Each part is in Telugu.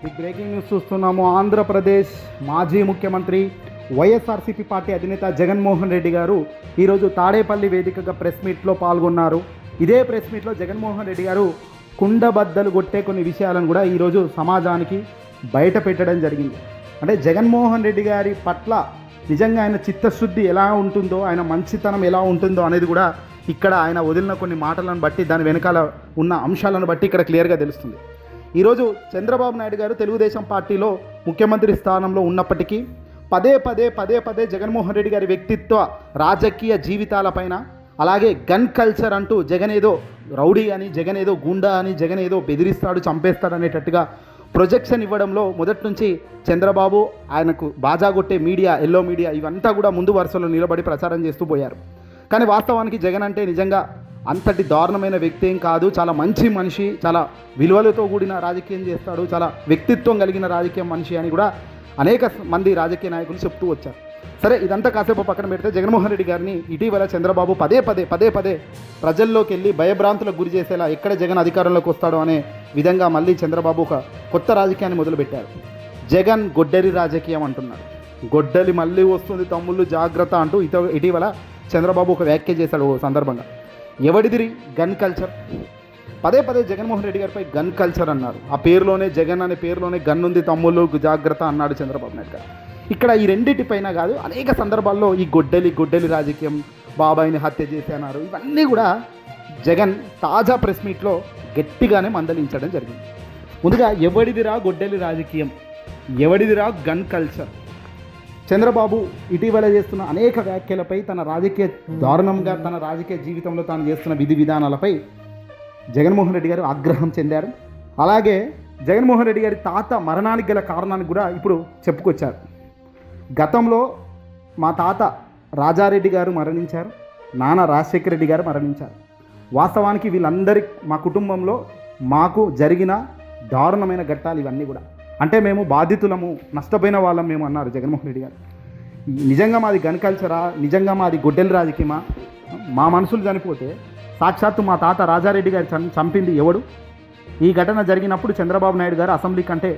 ఈ బ్రేకింగ్ న్యూస్ చూస్తున్నాము. ఆంధ్రప్రదేశ్ మాజీ ముఖ్యమంత్రి వైఎస్ఆర్సీపీ పార్టీ అధినేత జగన్మోహన్ రెడ్డి గారు ఈరోజు తాడేపల్లి వేదికగా ప్రెస్ మీట్లో పాల్గొన్నారు. ఇదే ప్రెస్ మీట్లో జగన్మోహన్ రెడ్డి గారు కుండబద్దలు కొట్టే కొన్ని విషయాలను కూడా ఈరోజు సమాజానికి బయట పెట్టడం జరిగింది. అంటే జగన్మోహన్ రెడ్డి గారి పట్ల నిజంగా ఆయన చిత్తశుద్ధి ఎలా ఉంటుందో, ఆయన మంచితనం ఎలా ఉంటుందో అనేది కూడా ఇక్కడ ఆయన వదిలిన కొన్ని మాటలను బట్టి, దాని వెనకాల ఉన్న అంశాలను బట్టి ఇక్కడ క్లియర్గా తెలుస్తుంది. ఈరోజు చంద్రబాబు నాయుడు గారు తెలుగుదేశం పార్టీలో ముఖ్యమంత్రి స్థానంలో ఉన్నప్పటికీ పదే పదే జగన్మోహన్ రెడ్డి గారి వ్యక్తిత్వ రాజకీయ జీవితాలపైన, అలాగే గన్ కల్చర్ అంటూ జగన్ ఏదో రౌడీ అని, జగన్ ఏదో గుండా అని, జగన్ ఏదో బెదిరిస్తాడు, చంపేస్తాడు అనేటట్టుగా ప్రొజెక్షన్ ఇవ్వడంలో మొదటి నుంచి చంద్రబాబు, ఆయనకు బాజా కొట్టే మీడియా, ఎల్లో మీడియా ఇవంతా కూడా ముందు వరుసలో నిలబడి ప్రచారం చేస్తూ పోయారు. కానీ వాస్తవానికి జగన్ అంటే నిజంగా అంతటి దారుణమైన వ్యక్తి ఏం కాదు. చాలా మంచి మనిషి, చాలా విలువలతో కూడిన రాజకీయం చేస్తాడు, చాలా వ్యక్తిత్వం కలిగిన రాజకీయ మనిషి అని కూడా అనేక మంది రాజకీయ నాయకులు చెప్తూ వచ్చారు. సరే, ఇదంతా కాసేపు పక్కన పెడితే జగన్మోహన్ రెడ్డి గారిని ఇటీవల చంద్రబాబు పదే పదే ప్రజల్లోకి వెళ్ళి భయభ్రాంతులకు గురి చేసేలా ఎక్కడ జగన్ అధికారంలోకి వస్తాడో అనే విధంగా మళ్ళీ చంద్రబాబు ఒక కొత్త రాజకీయాన్ని మొదలుపెట్టారు. జగన్ గొడ్డలి రాజకీయం అంటున్నారు. గొడ్డలి మళ్ళీ వస్తుంది తమ్ముళ్ళు జాగ్రత్త అంటూ ఇటీవల చంద్రబాబు ఒక వ్యాఖ్య చేశాడు ఓ సందర్భంగా. ఎవడిదిరి గన్ కల్చర్? పదే జగన్మోహన్ రెడ్డి గారిపై గన్ కల్చర్ అన్నారు. ఆ పేరులోనే, జగన్ అనే పేరులోనే గన్ ఉంది తమ్ముళ్ళు జాగ్రత్త అన్నాడు చంద్రబాబు నాయుడు గారు. ఇక్కడ ఈ రెండింటిపైన కాదు, అనేక సందర్భాల్లో ఈ గొడ్డలి రాజకీయం, బాబాయిని హత్య చేశారు, ఇవన్నీ కూడా జగన్ తాజా ప్రెస్ మీట్లో గట్టిగానే మందలించడం జరిగింది. ముందుగా ఎవడిదిరా గొడ్డలి రాజకీయం, ఎవడిదిరా గన్ కల్చర్? చంద్రబాబు ఇటీవల చేస్తున్న అనేక వ్యాఖ్యలపై, తన రాజకీయ దారుణంగా తన రాజకీయ జీవితంలో తాను చేస్తున్న విధి విధానాలపై జగన్మోహన్ రెడ్డి గారు ఆగ్రహం చెందారు. అలాగే జగన్మోహన్ రెడ్డి గారి తాత మరణానికి గల కారణాన్ని కూడా ఇప్పుడు చెప్పుకొచ్చారు. గతంలో మా తాత రాజారెడ్డి గారు మరణించారు, నాన్న రాజశేఖర రెడ్డి గారు మరణించారు. వాస్తవానికి వీళ్ళందరి మా కుటుంబంలో మాకు జరిగిన దారుణమైన ఘట్టాలు ఇవన్నీ కూడా. అంటే మేము బాధితులము, నష్టపోయిన వాళ్ళం మేము అన్నారు జగన్మోహన్ రెడ్డి గారు. నిజంగా మాది గన్ కల్చరా, నిజంగా మాది గొడ్డలి రాజకీయమా? మా మనుషులు చనిపోతే సాక్షాత్తు మా తాత రాజారెడ్డి గారు చంపింది ఎవడు? ఈ ఘటన జరిగినప్పుడు చంద్రబాబు నాయుడు గారు అసెంబ్లీ కంటే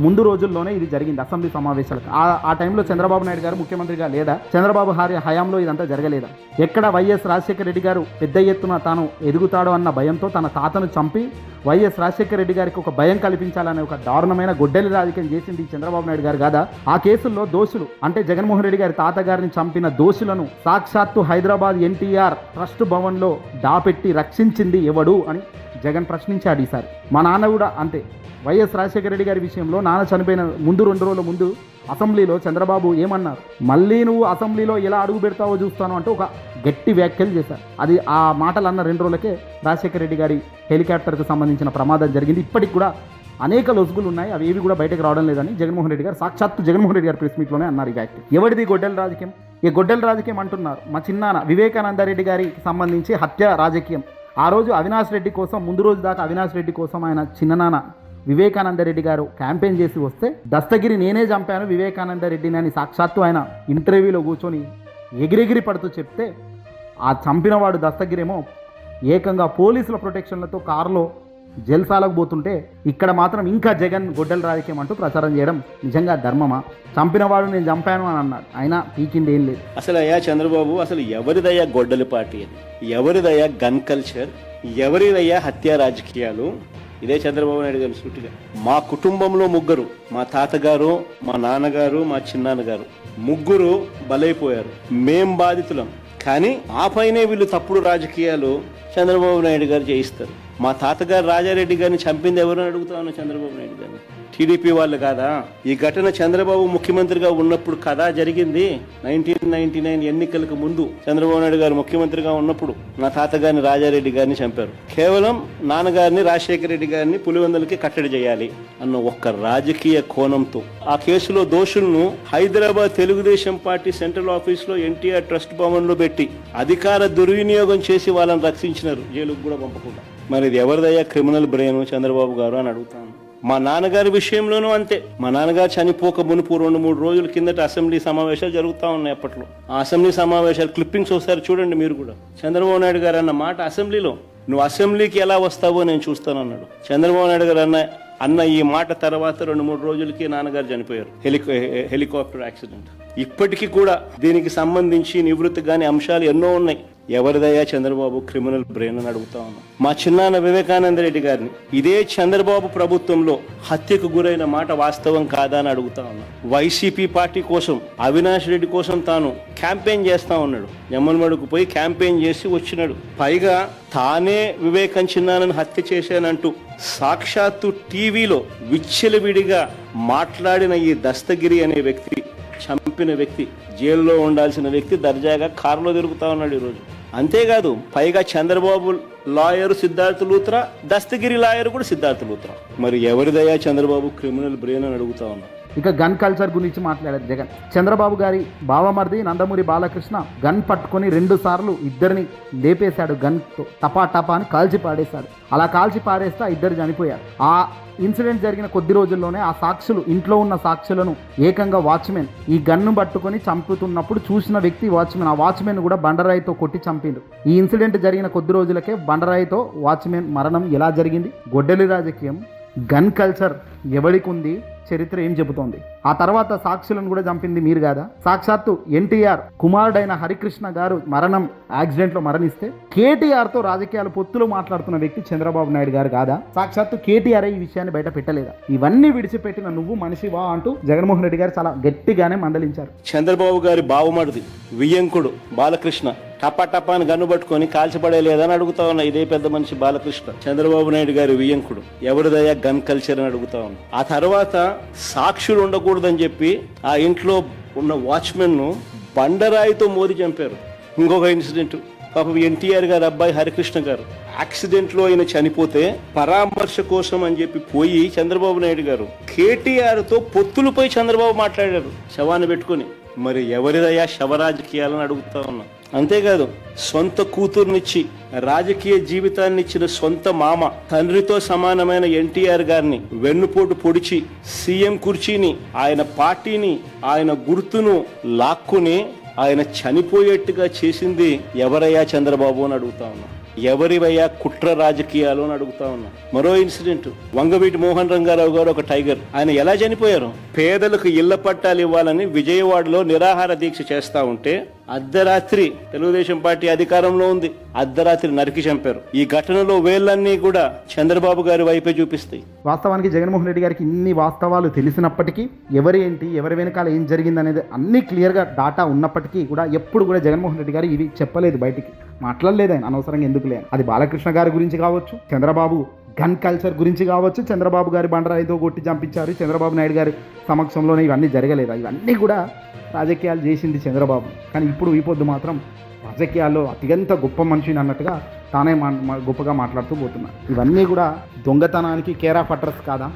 ముందు రోజుల్లోనే ఇది జరిగింది, అసెంబ్లీ సమావేశాలకు. ఆ టైంలో చంద్రబాబు నాయుడు గారు ముఖ్యమంత్రిగా లేదా? చంద్రబాబు హయాంలో ఇదంతా జరగలేదా? ఎక్కడ వైఎస్ రాజశేఖర రెడ్డి గారు పెద్ద ఎత్తున తాను ఎదుగుతాడో అన్న భయంతో తన తాతను చంపి వైఎస్ రాజశేఖర రెడ్డి గారికి ఒక భయం కల్పించాలనే ఒక దారుణమైన గొడ్డలి రాజకీయం చేసింది చంద్రబాబు నాయుడు గారు కాదా? ఆ కేసుల్లో దోషులు, అంటే జగన్మోహన్ రెడ్డి గారి తాతగారిని చంపిన దోషులను సాక్షాత్తు హైదరాబాద్ ఎన్టీఆర్ ట్రస్ట్ భవన్లో దాపెట్టి రక్షించింది ఎవడు అని జగన్ ప్రశ్నించాడు. ఈసారి మా నాన్న కూడా అంతే. వైఎస్ రాజశేఖర రెడ్డి గారి విషయంలో నాన్న చనిపోయిన ముందు 2 రోజుల ముందు అసెంబ్లీలో చంద్రబాబు ఏమన్నారు? మళ్ళీ నువ్వు అసెంబ్లీలో ఎలా అడుగు పెడతావో చూస్తాను అంటూ ఒక గట్టి వ్యాఖ్యలు చేశారు. అది ఆ మాటలు అన్న 2 రోజులకే రాజశేఖర రెడ్డి గారి హెలికాప్టర్కు సంబంధించిన ప్రమాదం జరిగింది. ఇప్పటికి కూడా అనేక లొసుగులు ఉన్నాయి, అవి ఏవి కూడా బయటకు రావడం లేదని జగన్మోహన్ రెడ్డి గారు సాక్షాత్తు జగన్మోహన్ రెడ్డి గారి ప్రెస్ మీట్లోనే అన్నారు. ఈ వ్యాఖ్య ఎవరిది గొడ్డలి రాజకీయం? ఈ గొడ్డలి రాజకీయం అంటున్నారు మా చిన్నాన్న వివేకానంద రెడ్డి గారికి సంబంధించి హత్య రాజకీయం. ఆ రోజు అవినాష్ రెడ్డి కోసం, ముందు రోజు దాకా అవినాష్ రెడ్డి కోసం ఆయన చిన్ననాన్న వివేకానంద రెడ్డి గారు క్యాంపెయిన్ చేసి వస్తే దస్తగిరి నేనే చంపాను వివేకానంద రెడ్డిని అని సాక్షాత్తు ఆయన ఇంటర్వ్యూలో కూర్చొని ఎగిరెగిరి పడుతూ చెప్తే, ఆ చంపినవాడు దస్తగిరేమో ఏకంగా పోలీసుల ప్రొటెక్షన్లతో కారులో జల్సాలకు పోతుంటే, ఇక్కడ మాత్రం ఇంకా జగన్ గొడ్డలి రాజకీయం అంటూ ప్రచారం చేయడం నిజంగా ధర్మమా? చంపినవాడు నేను చంపాను అని అన్నాడు, అయినా పీకింది ఏం లేదు. అసలు అయ్యా చంద్రబాబు, అసలు ఎవరిదయ్యా గొడ్డలి పార్టీ అని? ఎవరిదయ్యా గన్ కల్చర్? ఎవరిదయ్యా హత్య రాజకీయాలు? ఇదే చంద్రబాబు నాయుడు గారు సూటిగా, మా కుటుంబంలో ముగ్గురు, మా తాతగారు, మా నాన్నగారు, మా చిన్నాన్నగారు ముగ్గురు బలైపోయారు, మేం బాధితులం. కానీ ఆ పైనే వీళ్ళు తప్పుడు రాజకీయాలు చంద్రబాబు నాయుడు గారు చేయిస్తారు. మా తాతగారు రాజారెడ్డి గారిని చంపింది ఎవరు అని అడుగుతా ఉన్నా చంద్రబాబు నాయుడు గారిని. టీడీపీ వాళ్ళు కాదా? ఈ ఘటన చంద్రబాబు ముఖ్యమంత్రిగా ఉన్నప్పుడు కదా జరిగింది. 1999 ఎన్నికలకు ముందు చంద్రబాబు నాయుడు గారు ముఖ్యమంత్రిగా ఉన్నప్పుడు నా తాతగారిని రాజారెడ్డి గారిని చంపారు. కేవలం నాన్నగారిని రాజశేఖర రెడ్డి గారిని పులివెందులకి కట్టడి చేయాలి అన్న ఒక్క రాజకీయ కోణంతో ఆ కేసులో దోషులను హైదరాబాద్ తెలుగుదేశం పార్టీ సెంట్రల్ ఆఫీస్లో ఎన్టీఆర్ ట్రస్ట్ భవన్లో పెట్టి అధికార దుర్వినియోగం చేసి వాళ్ళని రక్షించినారు, జైలుకు కూడా పంపకుండా. మరి ఇది ఎవరిదయ్యా క్రిమినల్ బ్రెయిన్ చంద్రబాబు గారు అని అడుగుతాను. మా నాన్నగారి విషయంలోనూ అంతే. మా నాన్నగారు చనిపోక మునుపు 2-3 రోజుల కిందట అసెంబ్లీ సమావేశాలు జరుగుతూ ఉన్నాయి. అప్పట్లో ఆ అసెంబ్లీ సమావేశాలు క్లిప్పింగ్స్ ఒకసారి చూడండి మీరు కూడా. చంద్రబాబు నాయుడు గారు అన్న మాట అసెంబ్లీలో, నువ్వు అసెంబ్లీకి ఎలా వస్తావో నేను చూస్తానన్నాడు. చంద్రబాబు నాయుడు గారు అన్న అన్న ఈ మాట తర్వాత 2-3 రోజులకి నాన్నగారు చనిపోయారు హెలికాప్టర్ యాక్సిడెంట్. ఇప్పటికీ కూడా దీనికి సంబంధించి నివృత్తి కాని అంశాలు ఎన్నో ఉన్నాయి. ఎవరిదయ్యా చంద్రబాబు క్రిమినల్ బ్రెయిన్ అని అడుగుతా ఉన్నాం. మా చిన్నాన్న వివేకానంద రెడ్డి గారిని ఇదే చంద్రబాబు ప్రభుత్వంలో హత్యకు గురైన మాట వాస్తవం కాదా అని అడుగుతా ఉన్నాం. వైసీపీ పార్టీ కోసం అవినాష్ రెడ్డి కోసం తాను క్యాంపెయిన్ చేస్తా ఉన్నాడు. యమ్మన్మడుకు పోయి క్యాంపెయిన్ చేసి వచ్చినాడు. పైగా తానే వివేకం చిన్నానని హత్య చేశానంటూ సాక్షాత్తు టీవీలో విచ్చలవిడిగా మాట్లాడిన ఈ దస్తగిరి అనే వ్యక్తి, చంపిన వ్యక్తి, జైల్లో ఉండాల్సిన వ్యక్తి దర్జాగా కారులో తిరుగుతా ఉన్నాడు ఈరోజు. అంతేకాదు పైగా చంద్రబాబు లాయరు సిద్ధార్థ లూత్రా, దస్తగిరి లాయర్ కూడా సిద్ధార్థ లూత్రా. మరి ఎవరిదయ్యా చంద్రబాబు క్రిమినల్ బ్రెయిన్ అని అడుగుతా ఉన్నా. ఇక గన్ కల్చర్ గురించి మాట్లాడారు జగన్. చంద్రబాబు గారి బావమరిది నందమూరి బాలకృష్ణ గన్ పట్టుకొని 2 సార్లు ఇద్దరిని లేపేశాడు. గన్తో టపా టపా అని కాల్చి పాడేశాడు. అలా కాల్చి పాడేస్తే ఇద్దరు చనిపోయారు. ఆ ఇన్సిడెంట్ జరిగిన కొద్ది రోజుల్లోనే ఆ సాక్షులు, ఇంట్లో ఉన్న సాక్షులను ఏకంగా వాచ్మెన్ ఈ గన్ను పట్టుకొని చంపుతున్నప్పుడు చూసిన వ్యక్తి వాచ్మెన్. ఆ వాచ్మెన్ కూడా బండరాయితో కొట్టి చంపిండు. ఈ ఇన్సిడెంట్ జరిగిన కొద్ది రోజులకే బండరాయితో వాచ్మెన్ మరణం ఎలా జరిగింది? గొడ్డలి రాజకీయం, గన్ కల్చర్ ఎవరికి ఉంది? చరిత్ర ఏం చెబుతోంది? ఆ తర్వాత సాక్షులను కూడా చంపింది మీరు కాదా? సాక్షాత్తు ఎన్టీఆర్ కుమారుడైన హరికృష్ణ గారు మరణం యాక్సిడెంట్లో మరణిస్తే కేటీఆర్తో రాజకీయాలు పొత్తులు మాట్లాడుతున్న వ్యక్తి చంద్రబాబు నాయుడు గారు కాదా? సాక్షాత్తు కేటీఆర్ ఈ విషయాన్ని బయట పెట్టలేదా? ఇవన్నీ విడిచిపెట్టిన నువ్వు మనిషివా అంటూ జగన్మోహన్ రెడ్డి గారు చాలా గట్టిగానే మందలించారు. చంద్రబాబు గారి బావమరిది వియ్యంకుడు బాలకృష్ణ టపా టపాని గన్ను పట్టుకొని కాల్చబడేలేదని అడుగుతా ఉన్నా. ఇదే పెద్ద మనిషి బాలకృష్ణ, చంద్రబాబు నాయుడు గారి వియ్యంకుడు. ఎవరిదయ్యా గన్ కల్చర్ అని అడుగుతా ఉన్నా. ఆ తర్వాత సాక్షులు ఉండకూడదని చెప్పి ఆ ఇంట్లో ఉన్న వాచ్మెన్ ను బండరాయితో మోది చంపారు. ఇంకొక ఇన్సిడెంట్, పాపం ఎన్టీఆర్ గారి అబ్బాయి హరికృష్ణ గారు యాక్సిడెంట్ లో ఆయన చనిపోతే పరామర్శ కోసం అని చెప్పి పోయి చంద్రబాబు నాయుడు గారు కేటీఆర్ తో పొత్తులపై చంద్రబాబు మాట్లాడారు శవాన్ని పెట్టుకుని. మరి ఎవరిదయ్యా శవ రాజకీయాలని అడుగుతా ఉన్నా. అంతేకాదు సొంత కూతుర్నిచ్చి రాజకీయ జీవితాన్ని ఇచ్చిన సొంత మామ, తండ్రితో సమానమైన ఎన్టీఆర్ గారిని వెన్నుపోటు పొడిచి సీఎం కుర్చీని, ఆయన పార్టీని, ఆయన గుర్తును లాక్కుని ఆయన చనిపోయేట్టుగా చేసింది ఎవరయ్యా చంద్రబాబు అని అడుగుతా ఉన్నా. ఎవరివయ్యా కుట్ర రాజకీయాలు అని అడుగుతా ఉన్నా. మరో ఇన్సిడెంట్, వంగవీటి మోహన్ రంగారావు గారు ఒక టైగర్, ఆయన ఎలా చనిపోయారు? పేదలకు ఇళ్ల పట్టాలు ఇవ్వాలని విజయవాడలో నిరాహార దీక్ష చేస్తా ఉంటే అర్ధరాత్రి, తెలుగుదేశం పార్టీ అధికారంలో ఉంది, అర్ధరాత్రి నరికి చంపారు. ఈ ఘటనలో వేళ్ళన్నీ కూడా చంద్రబాబు గారి వైపే చూపిస్తాయి. వాస్తవానికి జగన్మోహన్ రెడ్డి గారికి ఇన్ని వాస్తవాలు తెలిసినప్పటికీ, ఎవరి ఏంటి, ఎవరి వెనకాల ఏం జరిగింది అనేది అన్ని క్లియర్గా డాటా ఉన్నప్పటికీ కూడా ఎప్పుడు కూడా జగన్మోహన్ రెడ్డి గారు ఇవి చెప్పలేదు, బయటికి మాట్లాడలేదు. ఆయన అనవసరంగా ఎందుకు లేదు. అది బాలకృష్ణ గారి గురించి కావచ్చు, చంద్రబాబు గన్ కల్చర్ గురించి కావచ్చు, చంద్రబాబు గారి బండరాయితో కొట్టి చంపించారు, చంద్రబాబు నాయుడు గారి సమక్షంలోనే ఇవన్నీ జరగలేదు. ఇవన్నీ కూడా రాజకీయాలు చేసింది చంద్రబాబు. కానీ ఇప్పుడు ఈ పొద్దు మాత్రం రాజకీయాల్లో అత్యంత గొప్ప మనిషిని అన్నట్టుగా తానే గొప్పగా మాట్లాడుతూ పోతున్నారు. ఇవన్నీ కూడా దొంగతనానికి కేర్ ఆఫ్ అడ్రస్ కాదా?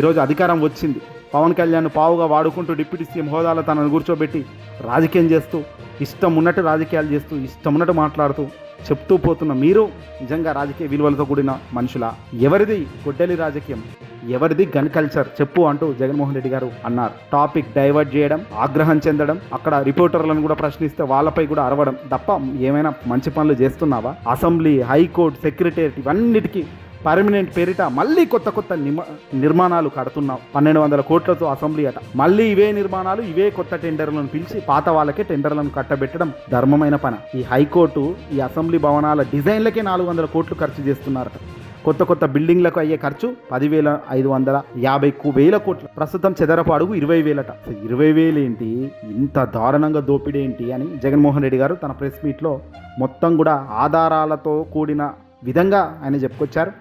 ఈరోజు అధికారం వచ్చింది, పవన్ కళ్యాణ్ పావుగా వాడుకుంటూ డిప్యూటీ సీఎం హోదాలో తనను కూర్చోబెట్టి రాజకీయం చేస్తూ, ఇష్టం ఉన్నట్టు రాజకీయాలు చేస్తూ, ఇష్టం ఉన్నట్టు మాట్లాడుతూ చెప్తూ పోతున్న మీరు నిజంగా రాజకీయ విలువలతో కూడిన మనుషులా? ఎవరిది గొడ్డలి రాజకీయం, ఎవరిది గన్ కల్చర్ చెప్పు అంటూ జగన్మోహన్ రెడ్డి గారు అన్నారు. టాపిక్ డైవర్ట్ చేయడం, ఆగ్రహం చెందడం, అక్కడ రిపోర్టర్లను కూడా ప్రశ్నిస్తే వాళ్ళపై కూడా అరవడం తప్ప ఏమైనా మంచి పనులు చేస్తున్నావా? అసెంబ్లీ, హైకోర్టు, సెక్రటేరియట్ ఇవన్నిటికీ పర్మనెంట్ పేరిట మళ్ళీ కొత్త కొత్త నిర్మాణాలు కడుతున్నావు. 1200 కోట్లతో అసెంబ్లీ అట. మళ్ళీ ఇవే నిర్మాణాలు, ఇవే కొత్త టెండర్లను పిలిచి పాత వాళ్ళకే టెండర్లను కట్టబెట్టడం ధర్మమైన పని. ఈ హైకోర్టు, ఈ అసెంబ్లీ భవనాల డిజైన్లకే 400 కోట్లు ఖర్చు చేస్తున్నారట. కొత్త కొత్త బిల్డింగ్లకు అయ్యే ఖర్చు 10,550 కోట్లు. ప్రస్తుతం చదరపు అడుగు 20,000 అట. 20,000 ఏంటి, ఇంత దారుణంగా దోపిడీ ఏంటి అని జగన్మోహన్ రెడ్డి గారు తన ప్రెస్ మీట్లో మొత్తం కూడా ఆధారాలతో కూడిన విధంగా ఆయన చెప్పుకొచ్చారు.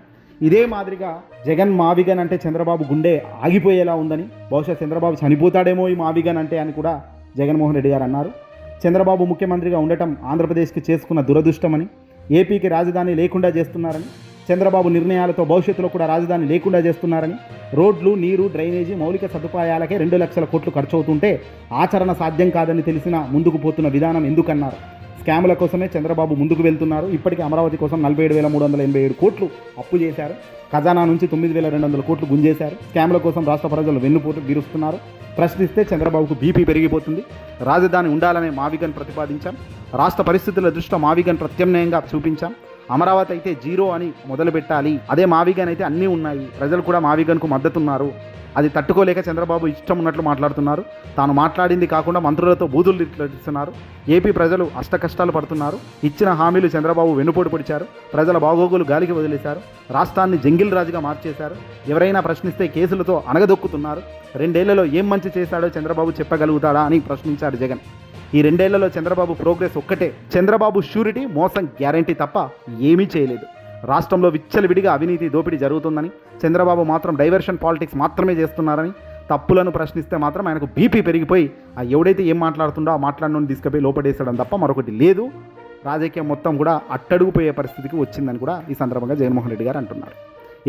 ఇదే మాదిరిగా జగన్ మావిగన్ అంటే చంద్రబాబు గుండె ఆగిపోయేలా ఉందని, బహుశా చంద్రబాబు చనిపోతాడేమో ఈ మావిగన్ అంటే అని కూడా జగన్మోహన్ రెడ్డి గారు అన్నారు. చంద్రబాబు ముఖ్యమంత్రిగా ఉండటం ఆంధ్రప్రదేశ్కి చేసుకున్న దురదృష్టమని, ఏపీకి రాజధాని లేకుండా చేస్తున్నారని, చంద్రబాబు నిర్ణయాలతో భవిష్యత్తులో కూడా రాజధాని లేకుండా చేస్తున్నారని, రోడ్లు, నీరు, డ్రైనేజీ, మౌలిక సదుపాయాలకే 2 లక్షల కోట్లు ఖర్చు అవుతుంటే ఆచరణ సాధ్యం కాదని తెలిసినా ముందుకు పోతున్న విధానం ఎందుకన్నారు? స్కాముల కోసమే చంద్రబాబు ముందుకు వెళ్తున్నారు. ఇప్పటికీ అమరావతి కోసం 47,387 కోట్లు అప్పు చేశారు. ఖజానా నుంచి 9,200 కోట్లు గుంజేశారు. స్కాముల కోసం రాష్ట్ర ప్రజలు వెన్నుపోటు విరుస్తున్నారు. ప్రశ్నిస్తే చంద్రబాబుకు బీపీ పెరిగిపోతుంది. రాజధాని ఉండాలనే మావిగన్ ప్రతిపాదించాం. రాష్ట్ర పరిస్థితుల దృష్ట్యా మావిగన్ ప్రత్యామ్నాయంగా చూపించాం. అమరావతి అయితే జీరో అని మొదలు పెట్టాలి, అదే మావిగన్ అయితే అన్నీ ఉన్నాయి, ప్రజలు కూడా మావిగన్కు మద్దతున్నారు, అది తట్టుకోలేక చంద్రబాబు ఇష్టం ఉన్నట్లు మాట్లాడుతున్నారు, తాను మాట్లాడింది కాకుండా మంత్రులతో బూతులు తిట్టిస్తున్నారు, ఏపీ ప్రజలు అష్టకష్టాలు పడుతున్నారు, ఇచ్చిన హామీలు చంద్రబాబు వెన్నుపోటు పొడిచారు, ప్రజల బాగోగులు గాలికి వదిలేశారు, రాష్ట్రాన్ని జంగిల్ రాజుగా మార్చేశారు, ఎవరైనా ప్రశ్నిస్తే కేసులతో అణగదొక్కుతున్నారు, 2 ఏళ్లలో ఏం మంచి చేశాడో చంద్రబాబు చెప్పగలుగుతాడా అని ప్రశ్నించారు జగన్. ఈ 2 ఏళ్లలో చంద్రబాబు ప్రోగ్రెస్ ఒక్కటే, చంద్రబాబు షూరిటీ మోసం గ్యారంటీ తప్ప ఏమీ చేయలేదు. రాష్ట్రంలో విచ్చలవిడిగా అవినీతి దోపిడీ జరుగుతుందని, చంద్రబాబు మాత్రం డైవర్షన్ పాలిటిక్స్ మాత్రమే చేస్తున్నారని, తప్పులను ప్రశ్నిస్తే మాత్రం ఆయనకు బీపీ పెరిగిపోయి ఆ ఎవడైతే ఏం మాట్లాడుతుండో ఆ మాట్లాడినోని తీసుకుపోయి లోపడేసడం తప్ప మరొకటి లేదు. రాజకీయం మొత్తం కూడా అట్టడుగుపోయే పరిస్థితికి వచ్చిందని కూడా ఈ సందర్భంగా జగన్మోహన్ రెడ్డి గారు అంటున్నారు.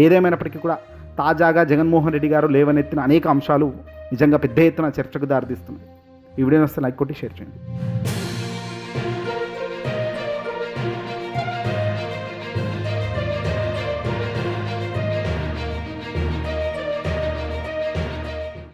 ఏదేమైనప్పటికీ కూడా తాజాగా జగన్మోహన్ రెడ్డి గారు లేవనెత్తిన అనేక అంశాలు నిజంగా పెద్ద ఎత్తున చర్చకు దారితీస్తున్నాయి. ఈ వీడియోని వస్తే లైక్ కొట్టి షేర్ చేయండి.